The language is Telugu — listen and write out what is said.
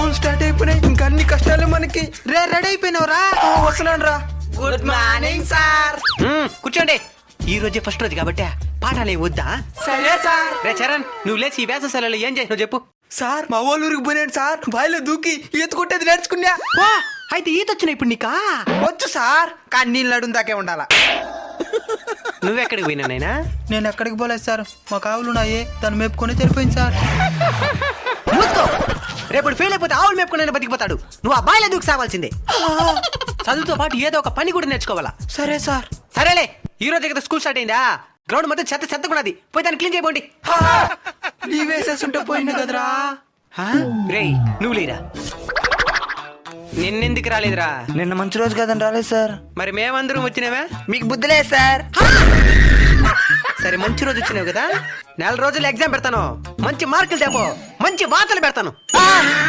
స్కూల్ స్టార్ట్ అయిపోయినాయి, ఇంకా అన్ని కష్టాలు మనకి. రే రెడీ అయిపోయినావురా? వస్తున్నాను రా. Good morning sir. కూర్చోండి. ఈ రోజే ఫస్ట్ రోజు కాబట్టి పాఠాలు వద్దా? సరే సార్. రే చరణ్, నువ్వు లేచి ఈ వేసవి సెలవులు ఏం చేసినావు చెప్పు. సార్ మా వాళ్ళ ఊరికి పోయాను సార్, బావిలో దూకి ఈత కొట్టేది నేర్చుకున్నా. వా, అయితే ఈత వచ్చిన ఇప్పుడు నీకా? వచ్చు సార్, కానీ నీళ్ళు నడుము దాకే ఉండాలా. నువ్వెక్కడికి పోయినా నైనా? నేను ఎక్కడికి పోలేదు సార్, మా కావులు ఉన్నాయే దాన్ని మేపుకొని తెలిపోయింది సార్. మూసుకో. రేపు ఫెయిల్ అయిపోతే ఆవులు మేపుకుని బతికిపోతాడు. నువ్వు ఆ బాయిలో దూకి సావాల్సిందే. చదువుతో పాటు ఏదో ఒక పని కూడా నేర్చుకోవాలా. సరే సార్. సరేలే, ఈ రోజు కదా స్కూల్ స్టార్ట్ అయిందా? గ్రౌండ్ మొత్తం చెత్త చెత్తకున్నది, పోయి దాన్ని క్లీన్ చేయబోండి. లీవ్ వేసేస్తుంటే పోయింది కదరా. రేయ్ నువ్వు లేరా? నిన్నెందుకు రాలేదురా? నిన్న మంచి రోజు కదని రాలేదు సార్. మరి మేమందరం వచ్చినావా? మీకు బుద్ధి లేదు సార్. సరే మంచి రోజు వచ్చినావు కదా, 4 రోజులు ఎగ్జామ్ పెడతాను, మంచి మార్కులు తేపో, మంచి వార్తలు పెడతాను.